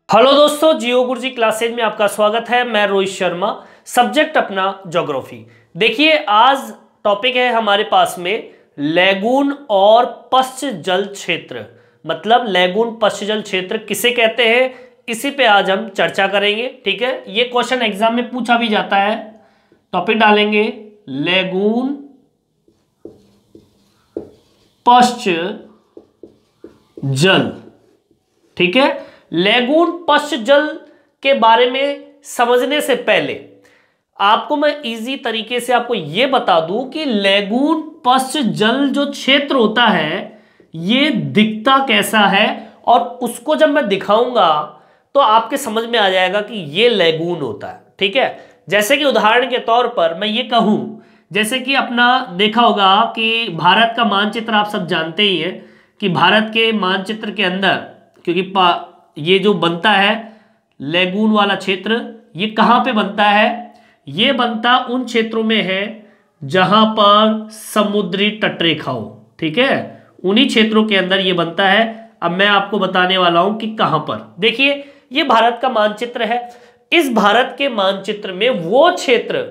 Hello दोस्तों, जियो गुरुजी classes में आपका स्वागत है। मैं रोहित शर्मा, सब्जेक्ट अपना ज्योग्राफी। देखिए, आज टॉपिक है हमारे पास में लैगून और पश्च जल क्षेत्र। मतलब लैगून पश्च जल क्षेत्र किसे कहते हैं, इसी पे आज हम चर्चा करेंगे। ठीक है, ये क्वेश्चन एग्जाम में पूछा भी जाता है। टॉपिक डालेंगे लैगून पश्च जल। ठीक है, लैगून पश्च जल के बारे में समझने से पहले आपको मैं इजी तरीके से आपको यह बता दूं कि लैगून पश्च जल जो क्षेत्र होता है ये दिखता कैसा है, और उसको जब मैं दिखाऊंगा तो आपके समझ में आ जाएगा कि ये लैगून होता है। ठीक है, जैसे कि उदाहरण के तौर पर मैं ये कहूं, जैसे कि अपना देखा होगा कि भारत का मानचित्र आप सब जानते ही हैं कि भारत के मानचित्र के अंदर, क्योंकि ये जो बनता है लैगून वाला क्षेत्र, ये कहाँ पे बनता है? ये बनता उन क्षेत्रों में है जहां पर समुद्री तटरेखा हो। ठीक है, उन्हीं क्षेत्रों के अंदर ये बनता है। अब मैं आपको बताने वाला हूं कि कहां पर। देखिए, ये भारत का मानचित्र है। इस भारत के मानचित्र में वो क्षेत्र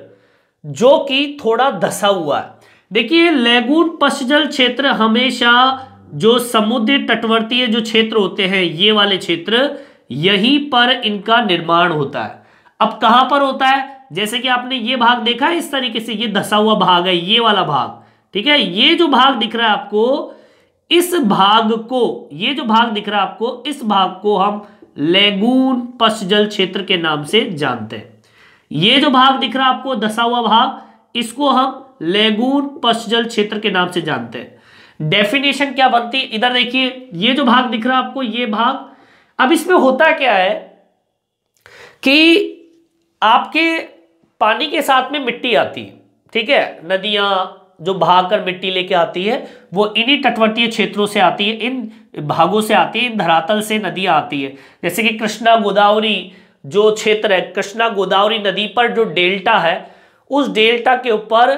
जो कि थोड़ा धसा हुआ है। देखिए, लैगून पश्च जल क्षेत्र हमेशा जो समुद्री तटवर्तीय जो क्षेत्र होते हैं, ये वाले क्षेत्र, यहीं पर इनका निर्माण होता है। अब कहां पर होता है? जैसे कि आपने ये भाग देखा है, इस तरीके से ये धसा हुआ भाग है, ये वाला भाग। ठीक है, ये जो भाग दिख रहा है आपको, इस भाग को, ये जो भाग दिख रहा है आपको, इस भाग को हम लैगून पश्च जल क्षेत्र के नाम से जानते हैं। ये जो भाग दिख रहा है आपको, धसा हुआ भाग, इसको हम लैगून पश्च जल क्षेत्र के नाम से जानते हैं। डेफिनेशन क्या बनती है, इधर देखिए, ये जो भाग दिख रहा है आपको, ये भाग, अब इसमें होता क्या है कि आपके पानी के साथ में मिट्टी आती है। ठीक है, नदियां जो भाग कर मिट्टी लेके आती है वो इन्हीं तटवर्तीय क्षेत्रों से आती है, इन भागों से आती है, इन धरातल से नदियां आती है। जैसे कि कृष्णा गोदावरी जो क्षेत्र है, कृष्णा गोदावरी नदी पर जो डेल्टा है, उस डेल्टा के ऊपर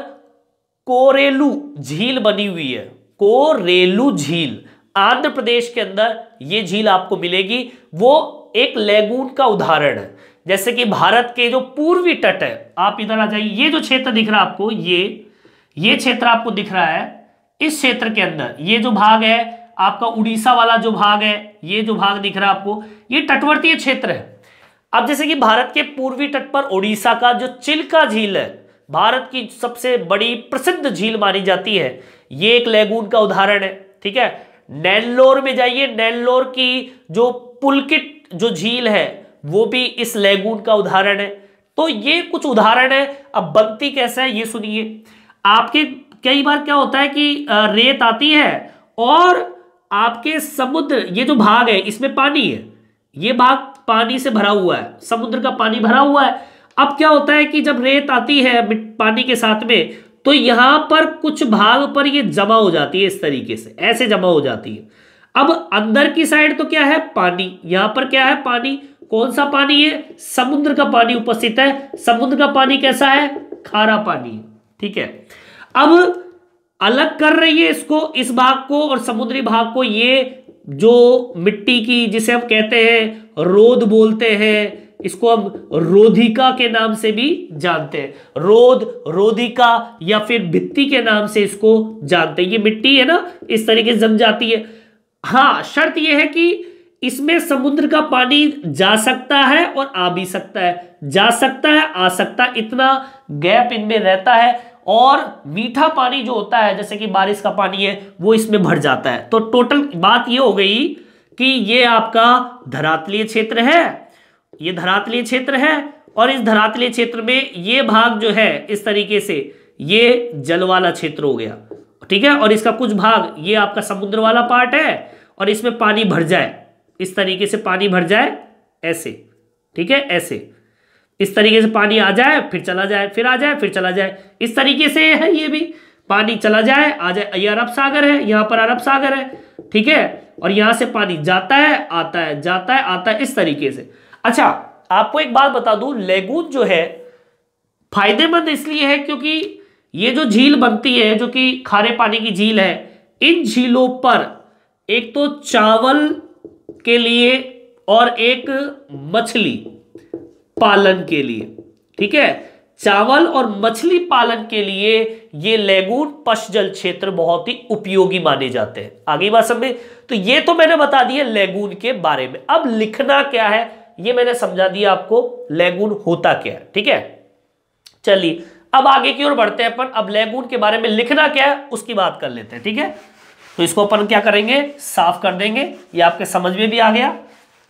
कोरेलू झील बनी हुई है। कोरेलू झील आंध्र प्रदेश के अंदर ये झील आपको मिलेगी। वो एक लैगून का उदाहरण है। जैसे कि भारत के जो पूर्वी तट है, आप इधर आ जाइए, ये जो क्षेत्र दिख रहा है आपको, ये क्षेत्र आपको दिख रहा है। इस क्षेत्र के अंदर ये जो भाग है आपका, उड़ीसा वाला जो भाग है, ये जो भाग दिख रहा है आपको, ये तटवर्तीय क्षेत्र है। अब जैसे कि भारत के पूर्वी तट पर उड़ीसा का जो चिल्का झील है, भारत की सबसे बड़ी प्रसिद्ध झील मानी जाती है, ये एक लैगून का उदाहरण है। ठीक है, नेल्लोर में जाइए, नेल्लोर की जो पुलकित जो झील है वो भी इस लैगून का उदाहरण है। तो ये कुछ उदाहरण है। अब बनती कैसे है ये सुनिए। आपके कई बार क्या होता है कि रेत आती है और आपके समुद्र, ये जो भाग है इसमें पानी है, ये भाग पानी से भरा हुआ है, समुद्र का पानी भरा हुआ है। अब क्या होता है कि जब रेत आती है पानी के साथ में, तो यहां पर कुछ भाग पर ये जमा हो जाती है, इस तरीके से ऐसे जमा हो जाती है। अब अंदर की साइड तो क्या है? पानी। यहां पर क्या है? पानी। कौन सा पानी है? समुद्र का पानी उपस्थित है। समुद्र का पानी कैसा है? खारा पानी। ठीक है, अब अलग कर रही है इसको, इस भाग को और समुद्री भाग को, ये जो मिट्टी की, जिसे हम कहते हैं रोद बोलते हैं, इसको हम रोधिका के नाम से भी जानते हैं। रोद, रोधिका या फिर भित्ति के नाम से इसको जानते हैं। ये मिट्टी है ना, इस तरीके से जम जाती है। हाँ, शर्त यह है कि इसमें समुद्र का पानी जा सकता है और आ भी सकता है, जा सकता है, आ सकता है, इतना गैप इनमें रहता है। और मीठा पानी जो होता है, जैसे कि बारिश का पानी है, वो इसमें भर जाता है। तो टोटल बात ये हो गई कि ये आपका धरातलीय क्षेत्र है, ये धरातलीय क्षेत्र है, और इस धरातलीय क्षेत्र में ये भाग जो है इस तरीके से, ये जल वाला क्षेत्र हो गया। ठीक है, और इसका कुछ भाग ये आपका समुद्र वाला पार्ट है, और इसमें पानी भर जाए, इस तरीके से पानी भर जाए ऐसे। ठीक है, ऐसे इस तरीके से पानी आ जाए, फिर चला जाए, फिर आ जाए, फिर चला जाए, इस तरीके से है। ये भी पानी चला जाए, आ जाए, ये अरब सागर है, यहां पर अरब सागर है। ठीक है, और यहां से पानी जाता है, आता है, जाता है, आता है, इस तरीके से। अच्छा, आपको एक बात बता दूं, लैगून जो है फायदेमंद इसलिए है क्योंकि ये जो झील बनती है, जो कि खारे पानी की झील है, इन झीलों पर एक तो चावल के लिए और एक मछली पालन के लिए। ठीक है, चावल और मछली पालन के लिए ये लैगून पशजल क्षेत्र बहुत ही उपयोगी माने जाते हैं। आगे बात समझे? तो ये तो मैंने बता दिया लैगून के बारे में। अब लिखना क्या है ये मैंने समझा दिया आपको, लैगून होता क्या है। ठीक है, चलिए अब आगे की ओर बढ़ते हैं अपन। अब लैगून के बारे में लिखना क्या है उसकी बात कर लेते हैं। ठीक है, तो इसको अपन क्या करेंगे, साफ कर देंगे। ये आपके समझ में भी आ गया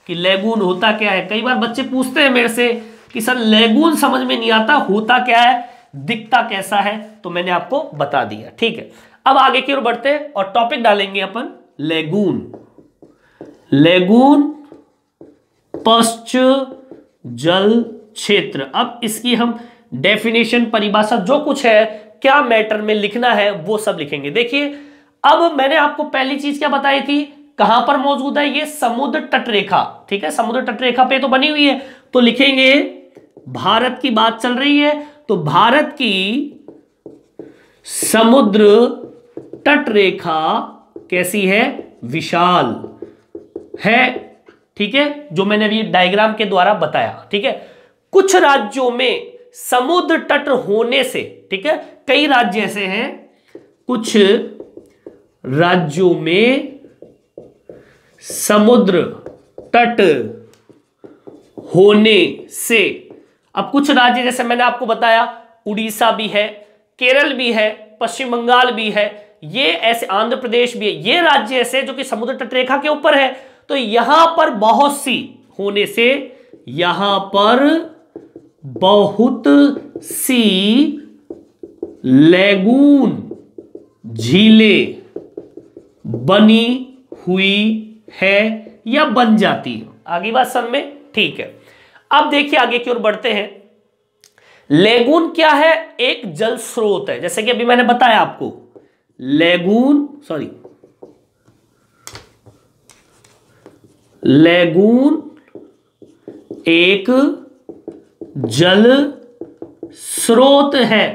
कि लैगून होता क्या है। कई बार बच्चे पूछते हैं मेरे से कि सर लैगून समझ में नहीं आता, होता क्या है, दिखता कैसा है, तो मैंने आपको बता दिया। ठीक है, अब आगे की ओर बढ़ते हैं और टॉपिक डालेंगे अपन लैगून। लैगून पश्च जल क्षेत्र। अब इसकी हम डेफिनेशन, परिभाषा, जो कुछ है, क्या मैटर में लिखना है वो सब लिखेंगे। देखिए अब मैंने आपको पहली चीज क्या बताई थी, कहां पर मौजूद है, ये समुद्र तट रेखा। ठीक है, समुद्र तट रेखा पे तो बनी हुई है, तो लिखेंगे भारत की बात चल रही है तो भारत की समुद्र तट रेखा कैसी है, विशाल है। ठीक है, जो मैंने अभी डायग्राम के द्वारा बताया। ठीक है, कुछ राज्यों में समुद्र तट होने से, ठीक है, कई राज्य ऐसे हैं, कुछ राज्यों में समुद्र तट होने से, अब कुछ राज्य जैसे मैंने आपको बताया उड़ीसा भी है, केरल भी है, पश्चिम बंगाल भी है, ये ऐसे, आंध्र प्रदेश भी है, ये राज्य ऐसे जो कि समुद्र तट रेखा के ऊपर है। तो यहां पर बहुत सी होने से, यहां पर बहुत सी लैगून, झीलें बनी हुई है या बन जाती है। आगे बात समझ में? ठीक है, अब देखिए आगे की ओर बढ़ते हैं। लैगून क्या है, एक जल स्रोत है, जैसे कि अभी मैंने बताया आपको, लैगून एक जल स्रोत है।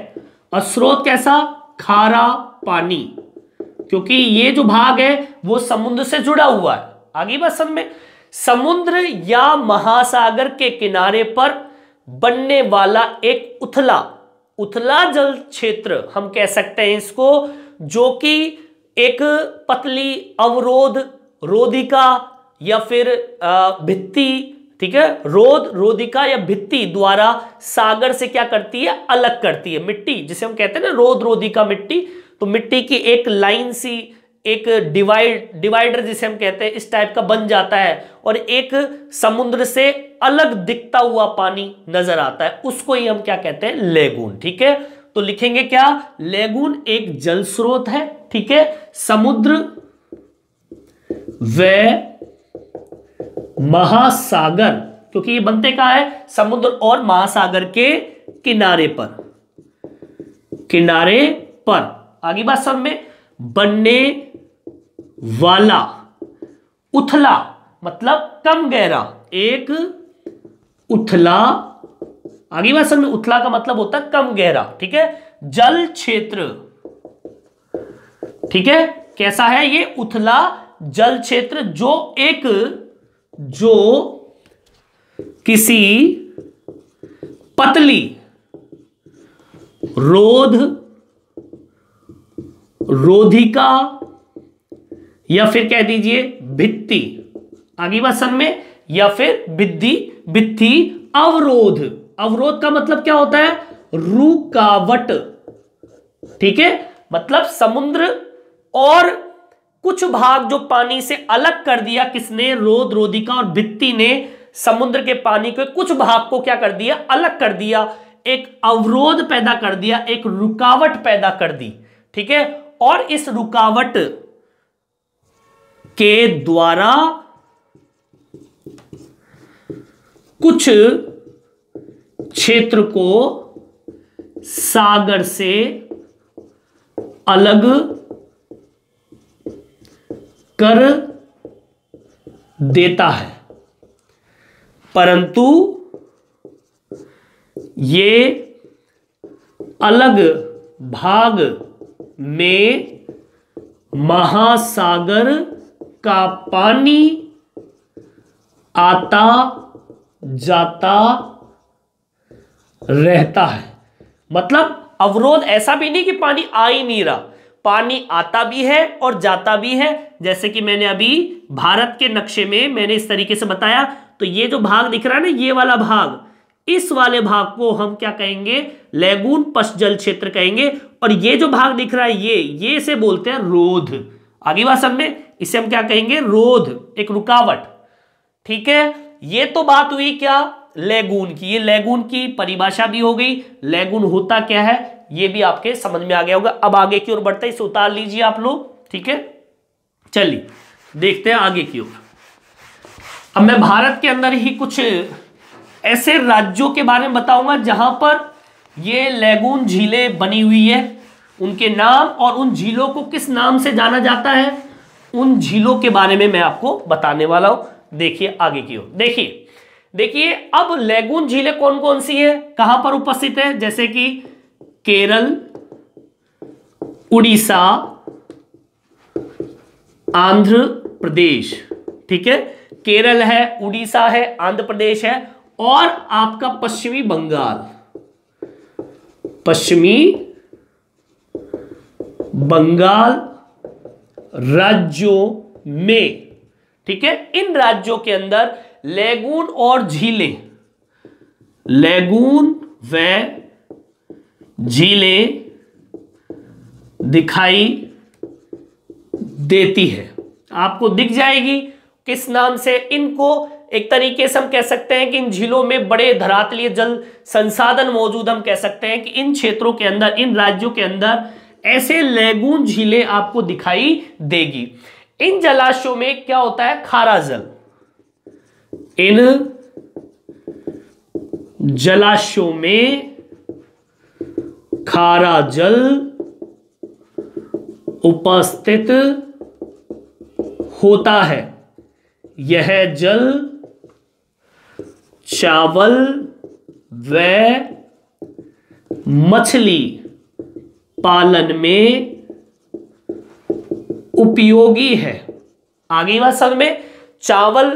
और स्रोत कैसा, खारा पानी, क्योंकि ये जो भाग है वो समुद्र से जुड़ा हुआ है। आगे बात समझ में? समुद्र या महासागर के किनारे पर बनने वाला एक उथला जल क्षेत्र हम कह सकते हैं इसको, जो कि एक पतली अवरोध, रोधिका या फिर भित्ति, ठीक है, रोधिका या भित्ति द्वारा सागर से क्या करती है, अलग करती है। मिट्टी जिसे हम कहते हैं ना रोधिका मिट्टी, तो मिट्टी की एक लाइन सी, एक डिवाइडर जिसे हम कहते हैं, इस टाइप का बन जाता है और एक समुद्र से अलग दिखता हुआ पानी नजर आता है, उसको ही हम क्या कहते हैं, लैगून। ठीक है, तो लिखेंगे क्या, लैगून एक जल स्रोत है। ठीक है, समुद्र व महासागर, क्योंकि ये बनते कहां है, समुद्र और महासागर के किनारे पर। आगे बात समझ में? बनने वाला, उथला मतलब कम गहरा, एक उथला, आगे बात समझ में? उथला का मतलब होता है कम गहरा। ठीक है, जल क्षेत्र। ठीक है, कैसा है ये, उथला जल क्षेत्र, जो किसी पतली रोधिका या फिर कह दीजिए भित्ति, आगे बात समझ में, या फिर भित्ति अवरोध का मतलब क्या होता है, रुकावट। ठीक है, मतलब समुद्र और कुछ भाग जो पानी से अलग कर दिया किसने, रोधिका और भित्ति ने समुद्र के पानी के कुछ भाग को क्या कर दिया, अलग कर दिया, एक अवरोध पैदा कर दिया, एक रुकावट पैदा कर दी। ठीक है, और इस रुकावट के द्वारा कुछ क्षेत्र को सागर से अलग कर देता है, परंतु ये अलग भाग में महासागर का पानी आता जाता रहता है। मतलब अवरोध ऐसा भी नहीं कि पानी आ ही नहीं रहा, पानी आता भी है और जाता भी है। जैसे कि मैंने अभी भारत के नक्शे में मैंने इस तरीके से बताया, तो ये जो भाग दिख रहा है ना, ये वाला भाग, इस वाले भाग को हम क्या कहेंगे, लैगून पश्च जल क्षेत्र कहेंगे। और ये जो भाग दिख रहा है ये इसे बोलते हैं रोध। आगे बात समझ में, इसे हम क्या कहेंगे, रोध, एक रुकावट। ठीक है, ये तो बात हुई क्या, लैगून की। ये लैगून की परिभाषा भी हो गई, लैगून होता क्या है ये भी आपके समझ में आ गया होगा। अब आगे की ओर बढ़ते हैं, इसे उतार लीजिए आप लोग। ठीक है, चलिए देखते हैं आगे की ओर। अब मैं भारत के अंदर ही कुछ ऐसे राज्यों के बारे में बताऊंगा जहां पर ये लैगून झीलें बनी हुई है, उनके नाम और उन झीलों को किस नाम से जाना जाता है, उन झीलों के बारे में मैं आपको बताने वाला हूं। देखिए आगे की ओर, देखिए अब लैगून झीलें कौन कौन सी है, कहां पर उपस्थित है, जैसे कि केरल, उड़ीसा, आंध्र प्रदेश। ठीक है, केरल है, उड़ीसा है, आंध्र प्रदेश है, और आपका पश्चिमी बंगाल राज्यों में। ठीक है, इन राज्यों के अंदर लैगून और झीलें, लैगून व झीलें दिखाई देती है। आपको दिख जाएगी किस नाम से। इनको एक तरीके से हम कह सकते हैं कि इन झीलों में बड़े धरातलीय जल संसाधन मौजूद। हम कह सकते हैं कि इन क्षेत्रों के अंदर, इन राज्यों के अंदर ऐसे लैगून झीलें आपको दिखाई देगी। इन जलाशयों में क्या होता है, खारा जल। इन जलाशयों में खारा जल उपस्थित होता है। यह जल चावल व मछली पालन में उपयोगी है। आगे बात समझ में, चावल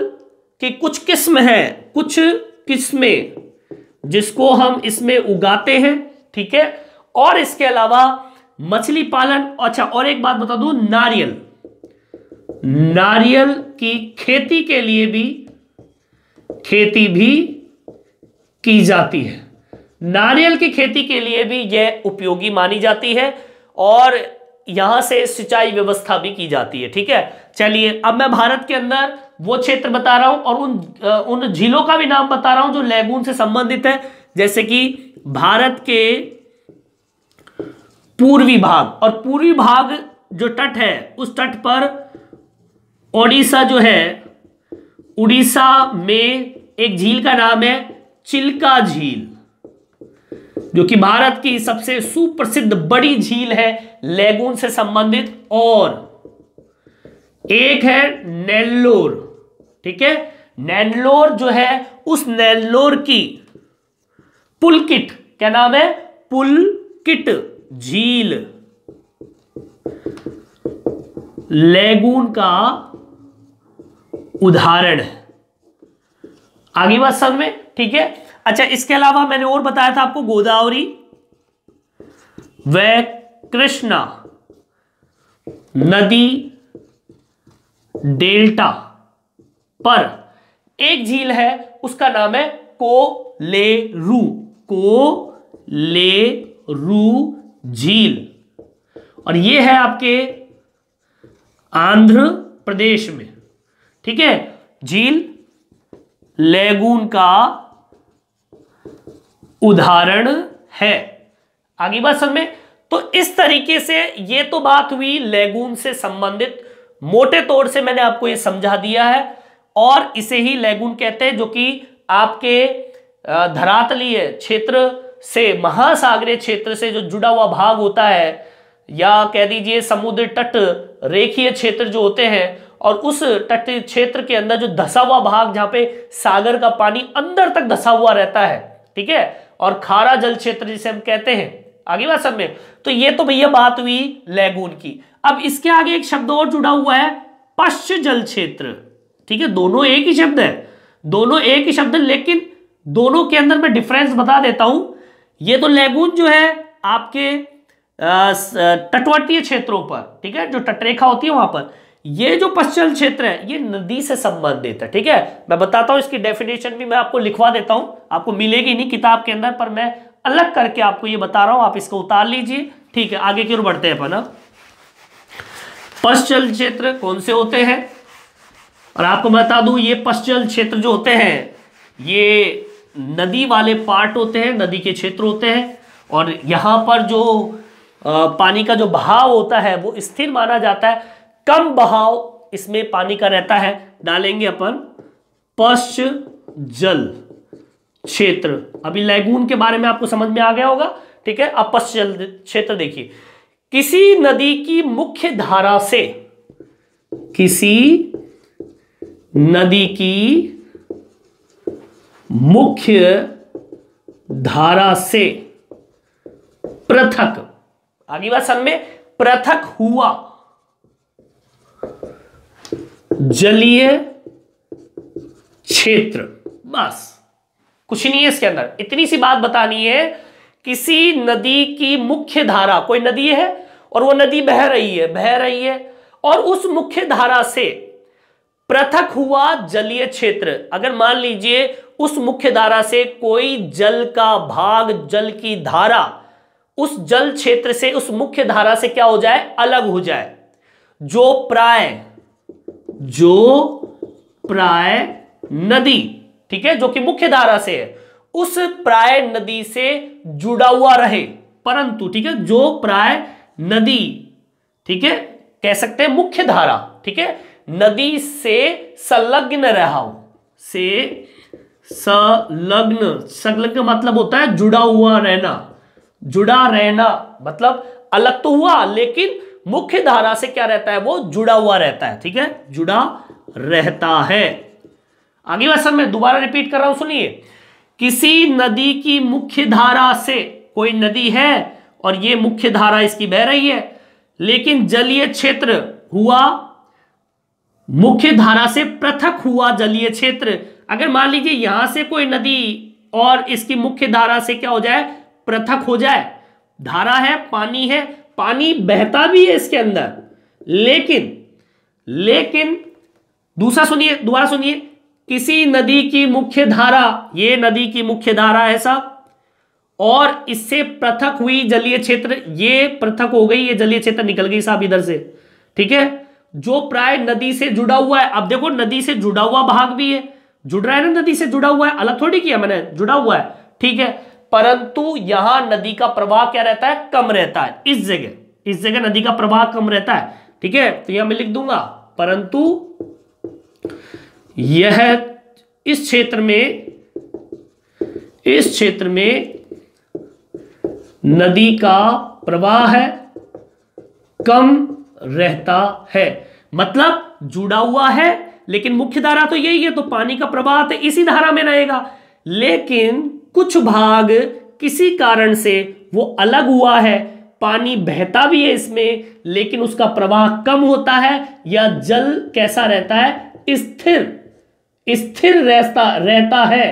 की कुछ किस्म है, कुछ किस्में जिसको हम इसमें उगाते हैं। ठीक है, और इसके अलावा मछली पालन। अच्छा, और एक बात बता दूं, नारियल की खेती के लिए भी खेती भी की जाती है। नारियल की खेती के लिए भी यह उपयोगी मानी जाती है और यहां से सिंचाई व्यवस्था भी की जाती है। ठीक है, चलिए अब मैं भारत के अंदर वो क्षेत्र बता रहा हूं और उन झीलों का भी नाम बता रहा हूं जो लैगून से संबंधित है। जैसे कि भारत के पूर्वी भाग, और पूर्वी भाग जो तट है उस तट पर ओडिशा जो है, उड़ीसा में एक झील का नाम है चिल्का झील, जो कि भारत की सबसे सुप्रसिद्ध बड़ी झील है लैगून से संबंधित। और एक है नेल्लोर। ठीक है, नेल्लोर जो है, उस नेल्लोर की पुलकिट, क्या नाम है, पुलकिट झील लैगून का उदाहरण है। आगे बात समझ में, ठीक है। अच्छा, इसके अलावा मैंने और बताया था आपको गोदावरी व कृष्णा नदी डेल्टा पर एक झील है, उसका नाम है कोलेरू, कोलेरू झील, और यह है आपके आंध्र प्रदेश में। ठीक है, झील लैगून का उदाहरण है। आगे बात समझ में, तो इस तरीके से ये तो बात हुई लैगून से संबंधित, मोटे तौर से मैंने आपको ये समझा दिया है। और इसे ही लैगून कहते हैं, जो कि आपके धरातलीय क्षेत्र से, महासागरीय क्षेत्र से जो जुड़ा हुआ भाग होता है, या कह दीजिए समुद्र तट रेखीय क्षेत्र जो होते हैं, और उस तट क्षेत्र के अंदर जो धसा हुआ भाग, जहां पे सागर का पानी अंदर तक धसा हुआ रहता है, ठीक है, और खारा जल क्षेत्र जिसे हम कहते हैं। आगे बात समझ में, तो ये तो भैया बात हुई लैगून की। अब इसके आगे एक शब्द और जुड़ा हुआ है, पश्च जल क्षेत्र। ठीक है, दोनों एक ही शब्द है, दोनों एक ही शब्द, लेकिन दोनों के अंदर मैं डिफरेंस बता देता हूं। ये तो लैगून जो है आपके तटवर्तीय क्षेत्रों पर, ठीक है, जो तटरेखा होती है वहां पर। ये जो पश्चिम क्षेत्र है ये नदी से संबंधित है, ठीक है। मैं बताता हूं, इसकी डेफिनेशन भी मैं आपको लिखवा देता हूं, आपको मिलेगी नहीं किताब के अंदर, पर मैं अलग करके आपको ये बता रहा हूं, आप इसको उतार लीजिए, ठीक है। आगे की ओर बढ़ते हैं अपन। अब पश्चिम क्षेत्र कौन से होते हैं, और आपको बता दूं ये पश्चिम क्षेत्र जो होते हैं ये नदी वाले पार्ट होते हैं, नदी के क्षेत्र होते हैं, और यहां पर जो पानी का जो बहाव होता है वो स्थिर माना जाता है, कम बहाव इसमें पानी का रहता है। डालेंगे अपन पश्चिम जल क्षेत्र। अभी लैगून के बारे में आपको समझ में आ गया होगा, ठीक है। अब पश्चिम जल क्षेत्र देखिए, किसी नदी की मुख्य धारा से, किसी नदी की मुख्य धारा से पृथक, आगे बात समझ में, पृथक हुआ जलीय क्षेत्र। बस कुछ नहीं है इसके अंदर, इतनी सी बात बतानी है। किसी नदी की मुख्य धारा, कोई नदी है और वो नदी बह रही है और उस मुख्य धारा से पृथक हुआ जलीय क्षेत्र। अगर मान लीजिए उस मुख्य धारा से कोई जल का भाग, जल की धारा उस जल क्षेत्र से, उस मुख्य धारा से क्या हो जाए, अलग हो जाए, जो प्राय नदी, ठीक है, जो कि मुख्य धारा से है, उस प्राय नदी से जुड़ा हुआ रहे, परंतु, ठीक है, जो प्राय नदी, ठीक है, कह सकते हैं मुख्य धारा, ठीक है, नदी से संलग्न रहा हो, से संलग्न मतलब होता है जुड़ा हुआ रहना, जुड़ा रहना मतलब अलग तो हुआ लेकिन मुख्य धारा से क्या रहता है, वो जुड़ा हुआ रहता है, ठीक है, जुड़ा रहता है। आगे वर्षन में दोबारा रिपीट कर रहा हूं, सुनिए। किसी नदी की मुख्य धारा से, कोई नदी है और ये मुख्य धारा इसकी बह रही है, लेकिन जलीय क्षेत्र हुआ, मुख्य धारा से पृथक हुआ जलीय क्षेत्र। अगर मान लीजिए यहां से कोई नदी और इसकी मुख्य धारा से क्या हो जाए, पृथक हो जाए, धारा है, पानी बहता भी है इसके अंदर, लेकिन दूसरा सुनिए, दोबारा सुनिए। किसी नदी की मुख्य धारा, ये नदी की मुख्य धारा है साहब, और इससे पृथक हुई जलीय क्षेत्र, ये पृथक हो गई, ये जलीय क्षेत्र निकल गई साहब इधर से, ठीक है, जो प्राय नदी से जुड़ा हुआ है। अब देखो नदी से जुड़ा हुआ भाग भी है, जुड़ रहा है ना, नदी से जुड़ा हुआ है, अलग थोड़ी किया मैंने, जुड़ा हुआ है, ठीक है, परंतु यहां नदी का प्रवाह क्या रहता है, कम रहता है। इस जगह नदी का प्रवाह कम रहता है, ठीक है, तो यहां मैं लिख दूंगा, परंतु यह इस क्षेत्र में नदी का प्रवाह है कम रहता है, मतलब जुड़ा हुआ है, लेकिन मुख्य धारा तो यही है, तो पानी का प्रवाह तो इसी धारा में रहेगा, लेकिन कुछ भाग किसी कारण से वो अलग हुआ है, पानी बहता भी है इसमें, लेकिन उसका प्रवाह कम होता है, या जल कैसा रहता है, स्थिर रहता है।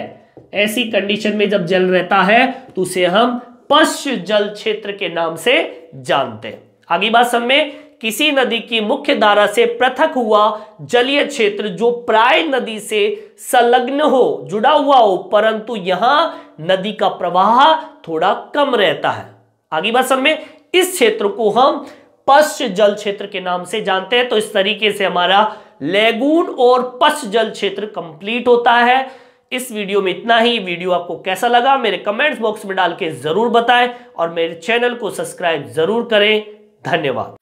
ऐसी कंडीशन में जब जल रहता है तो उसे हम पश्च जल क्षेत्र के नाम से जानते हैं। आगे बात समझ में, किसी नदी की मुख्य धारा से पृथक हुआ जलीय क्षेत्र जो प्राय नदी से संलग्न हो, जुड़ा हुआ हो, परंतु यहां नदी का प्रवाह थोड़ा कम रहता है। आगे बात समझ में, इस क्षेत्र को हम पश्च जल क्षेत्र के नाम से जानते हैं। तो इस तरीके से हमारा लैगून और पश्च जल क्षेत्र कंप्लीट होता है। इस वीडियो में इतना ही। वीडियो आपको कैसा लगा मेरे कमेंट्स बॉक्स में डाल के जरूर बताएं और मेरे चैनल को सब्सक्राइब जरूर करें। धन्यवाद।